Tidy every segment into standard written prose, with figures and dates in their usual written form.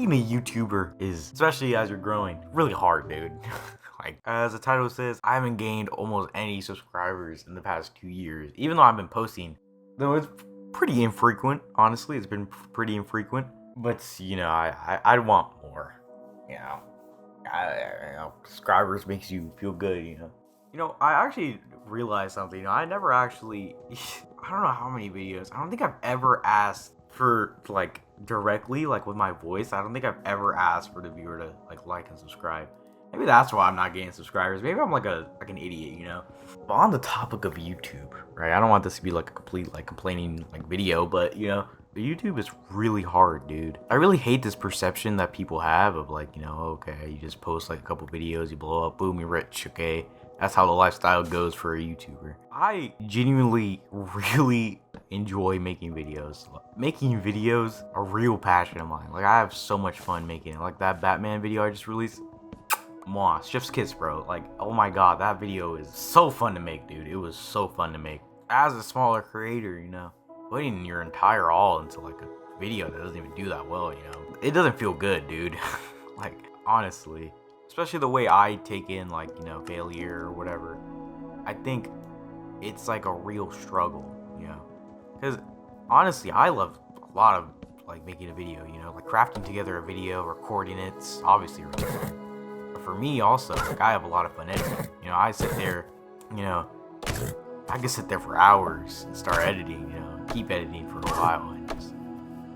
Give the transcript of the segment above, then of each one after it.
being a YouTuber is, especially as you're growing, really hard, dude. Like, as the title says, I haven't gained almost any subscribers in the past 2 years, even though I've been posting. Though it's pretty infrequent, honestly. It's been pretty infrequent. But, I'd want more, you know. Subscribers makes you feel good, I actually realized something. I never actually, I don't know how many videos. I don't think I've ever asked for, like, directly, like, with my voice. I don't think I've ever asked for the viewer to, like and subscribe. Maybe that's why I'm not getting subscribers. Maybe I'm like an idiot. But on the topic of YouTube, right? I don't want this to be like a complete like complaining like video, but YouTube is really hard, dude. I really hate this perception that people have of like, okay, you just post like a couple videos, you blow up, boom, you're rich, okay? That's how the lifestyle goes for a YouTuber. I genuinely really enjoy making videos. Making videos a real passion of mine. Like, I have so much fun making it. Like that Batman video I just released. Moss, Chef's Kiss, bro. Like, oh my god, that video is so fun to make, dude. It was so fun to make. As a smaller creator, putting your entire all into like a video that doesn't even do that well, it doesn't feel good, dude. Like, honestly, especially the way I take in like, failure or whatever. I think it's like a real struggle, because honestly, I love a lot of like making a video, like crafting together a video, recording it. It's obviously really fun. For me also, like, I have a lot of fun editing. I sit there, I can sit there for hours and start editing, keep editing for a while, and just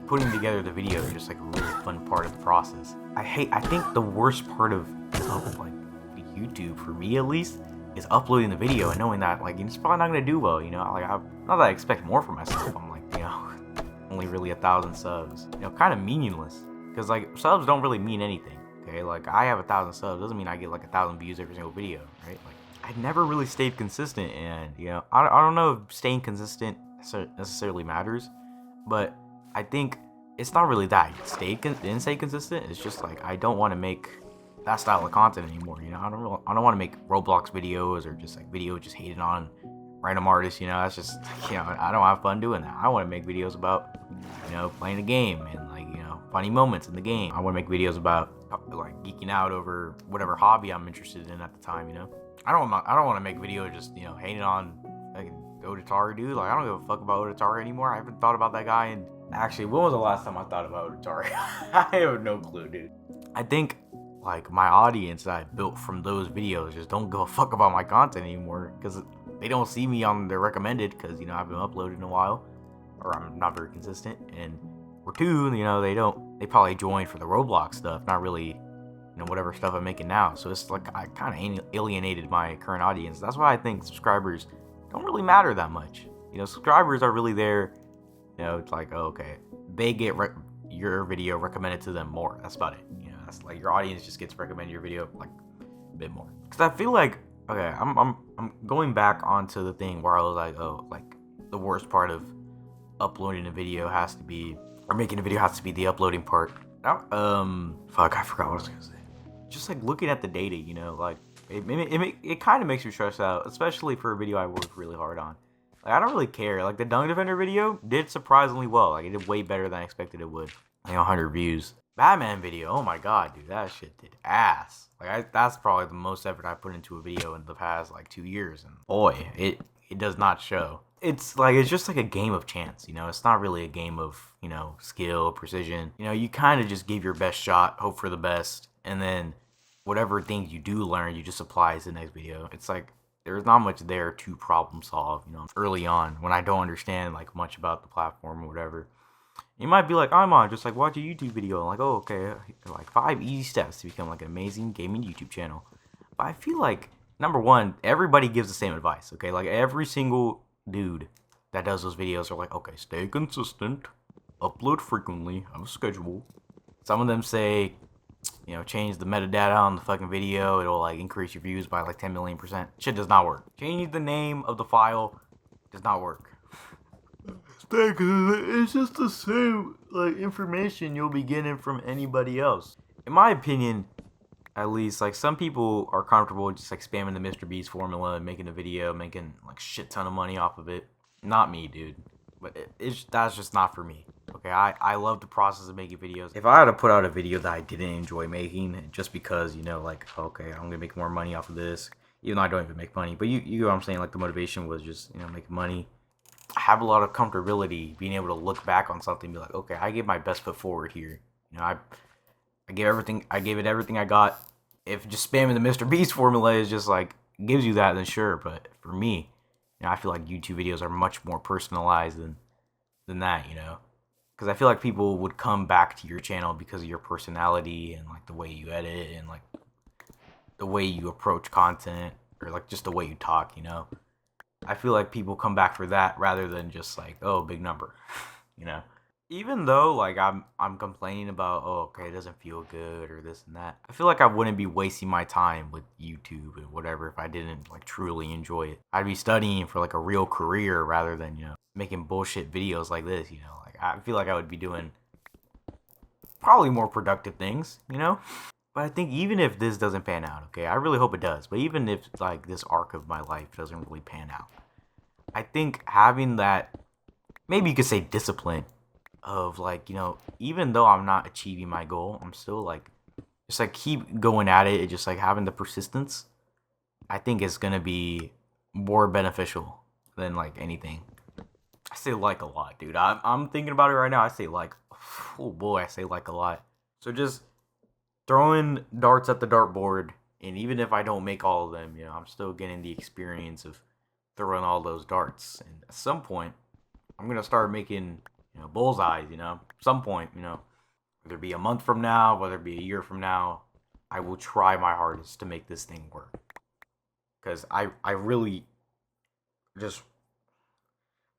putting together the video is just like a really fun part of the process. I think the worst part of like YouTube, for me at least, is uploading the video and knowing that like it's probably not gonna do well, like not that I expect more from myself. I'm like, only really 1,000 subs, kind of meaningless, because like subs don't really mean anything. Okay, like I have 1,000 subs doesn't mean I get like 1,000 views every single video, right? Like, I never really stayed consistent, and I don't know if staying consistent necessarily matters, but I think it's not really that I didn't stay consistent. It's just like I don't want to make that style of content anymore. I don't want to make Roblox videos or just like videos just hating on random artists. That's just I don't have fun doing that. I want to make videos about playing a game and like funny moments in the game. I want to make videos about like geeking out over whatever hobby I'm interested in at the time. I don't want to make videos just hating on like Odataru, dude. Like, I don't give a fuck about Odataru anymore. I haven't thought about that guy. And actually, when was the last time I thought about Odataru? I have no clue, dude. I think like my audience that I built from those videos just don't give a fuck about my content anymore, because they don't see me on their recommended, because I've been uploading in a while, or I'm not very consistent, and or two, they probably join for the Roblox stuff, not really whatever stuff I'm making now. So it's like I kind of alienated my current audience. That's why I think subscribers don't really matter that much. Subscribers are really there. It's like, oh, okay, they get your video recommended to them more. That's about it. That's like your audience just gets recommended your video like a bit more. Because I feel like, okay, I'm going back onto the thing where I was like, oh, like the worst part of uploading a video has to be, or making a video has to be the uploading part. Fuck, I forgot what I was gonna say. Just like looking at the data, like it kind of makes me stressed out, especially for a video I worked really hard on. Like, I don't really care. Like the Dung Defender video did surprisingly well. Like, it did way better than I expected it would. 100 views. Batman video, oh my god, dude, that shit did ass. Like, that's probably the most effort I put into a video in the past like 2 years, and boy, it does not show. It's just like a game of chance, it's not really a game of, skill, precision. You kind of just give your best shot, hope for the best, and then whatever things you do learn, you just apply to the next video. It's like, there's not much there to problem solve, early on, when I don't understand like much about the platform or whatever. You might be like, I'm on, just like watch a YouTube video, and like, oh, okay, like 5 easy steps to become like an amazing gaming YouTube channel. But I feel like, number one, everybody gives the same advice, okay? Like, every single dude that does those videos are like, okay, stay consistent, upload frequently, have a schedule. Some of them say, change the metadata on the fucking video, it'll like increase your views by like 10 million %. Shit does not work. Change the name of the file does not work. It's just the same like information you'll be getting from anybody else. In my opinion, at least, like, some people are comfortable just like spamming the Mr. Beast formula and making a video, making like shit ton of money off of it. Not me, dude. But that's just not for me. Okay. Okay, I love the process of making videos. If I had to put out a video that I didn't enjoy making, just because, you know, like, okay, I'm gonna make more money off of this, even though I don't even make money, but you know what I'm saying, like, the motivation was just, you know, making money. I have a lot of comfortability being able to look back on something and be like, okay, I gave my best foot forward here. You know, I gave it everything I got. If just spamming the Mr. Beast formula is just like gives you that, then sure. But for me, you know, I feel like YouTube videos are much more personalized than that. You know, because I feel like people would come back to your channel because of your personality and like the way you edit and like the way you approach content or like just the way you talk. You know, I feel like people come back for that rather than just like, oh, big number. You know. Even though like I'm complaining about, oh, okay, it doesn't feel good or this and that, I feel like I wouldn't be wasting my time with YouTube and whatever if I didn't like truly enjoy it. I'd be studying for like a real career rather than, you know, making bullshit videos like this. You know, like I feel like I would be doing probably more productive things, you know. But I think even if this doesn't pan out, okay, I really hope it does, but even if like this arc of my life doesn't really pan out, I think having that, maybe you could say, discipline of like, you know, even though I'm not achieving my goal, I'm still like just like keep going at it and just like having the persistence, I think is gonna be more beneficial than like anything. I say like a lot, dude. I'm thinking about it right now. I say like, oh boy, I say like a lot. So just throwing darts at the dartboard, and even if I don't make all of them, you know, I'm still getting the experience of throwing all those darts. And at some point, I'm gonna start making, you know, bullseyes. You know, at some point, you know, whether it be a month from now, whether it be a year from now, I will try my hardest to make this thing work. Because I really just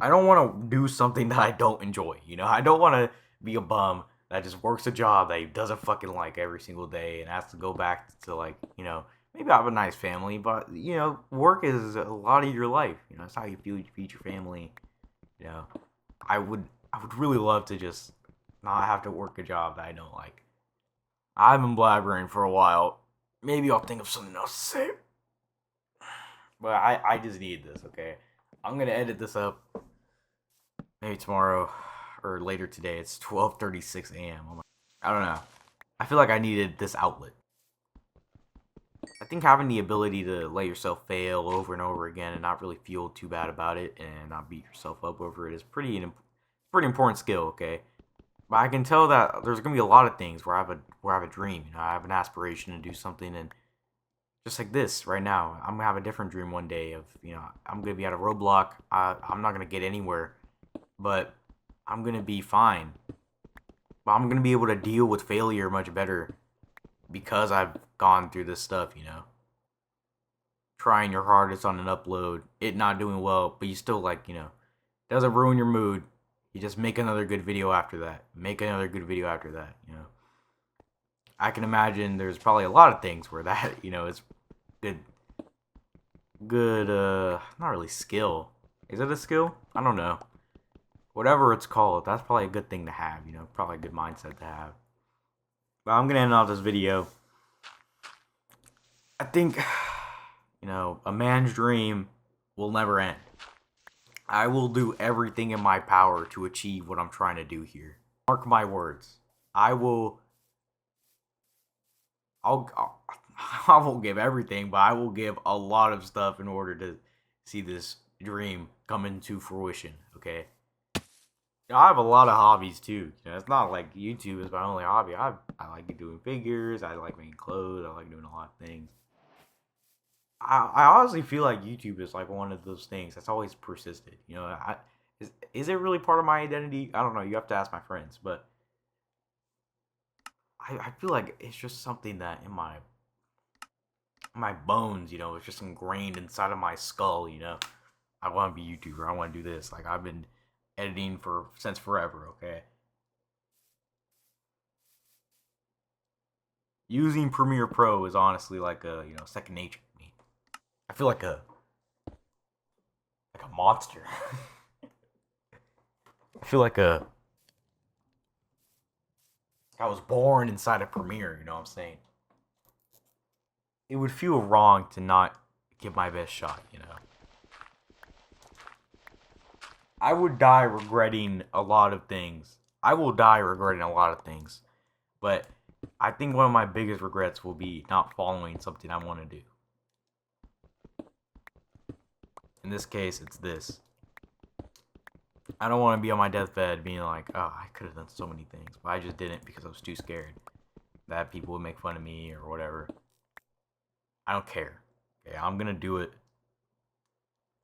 I don't want to do something that I don't enjoy. You know, I don't want to be a bum that just works a job that he doesn't fucking like every single day and has to go back to like, you know, maybe I have a nice family, but you know, work is a lot of your life. You know, it's how you feed your family. You know, I would really love to just not have to work a job that I don't like. I've been blabbering for a while. Maybe I'll think of something else to say. But I just need this, okay? I'm gonna edit this up maybe tomorrow or later today. It's 12:36 a.m. I don't know. I feel like I needed this outlet. I think having the ability to let yourself fail over and over again and not really feel too bad about it and not beat yourself up over it is pretty important skill, okay? But I can tell that there's gonna be a lot of things where I have a dream, you know, I have an aspiration to do something, and just like this right now, I'm gonna have a different dream one day of, you know, I'm gonna be at a roadblock. I'm not gonna get anywhere, but I'm gonna be fine. But I'm gonna be able to deal with failure much better because I've gone through this stuff, you know. Trying your hardest on an upload, it not doing well, but you still like, you know, doesn't ruin your mood. You just make another good video after that. Make another good video after that, you know. I can imagine there's probably a lot of things where that, you know, is good not really skill. Is it a skill? I don't know. Whatever it's called, that's probably a good thing to have, you know, probably a good mindset to have. But I'm gonna end off this video. I think, you know, a man's dream will never end. I will do everything in my power to achieve what I'm trying to do here. Mark my words. I will I'll I won't give everything, but I will give a lot of stuff in order to see this dream come into fruition, okay? You know, I have a lot of hobbies too. You know, it's not like YouTube is my only hobby. I like doing figures, I like making clothes, I like doing a lot of things. I honestly feel like YouTube is like one of those things that's always persisted. You know, is it really part of my identity? I don't know. You have to ask my friends, but I feel like it's just something that in my bones, you know, it's just ingrained inside of my skull. You know, I want to be a YouTuber. I want to do this. Like I've been editing since forever. Okay, using Premiere Pro is honestly like a, you know, second nature to me. I feel like a monster. I feel like I was born inside a Premiere. You know what I'm saying? It would feel wrong to not give my best shot. You know, I would die regretting a lot of things I will die regretting a lot of things, but I think one of my biggest regrets will be not following something I want to do. In this case, it's this. I don't want to be on my deathbed being like, oh, I could have done so many things, but I just didn't because I was too scared that people would make fun of me or whatever. I don't care. Okay, I'm gonna do it.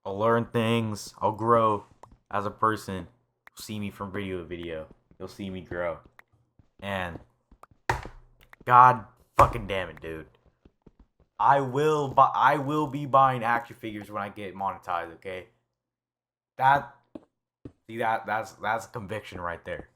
I'll learn things. I'll grow as a person. You'll see me from video to video. You'll see me grow. And God fucking damn it, dude. I will be buying action figures when I get monetized, okay? That's conviction right there.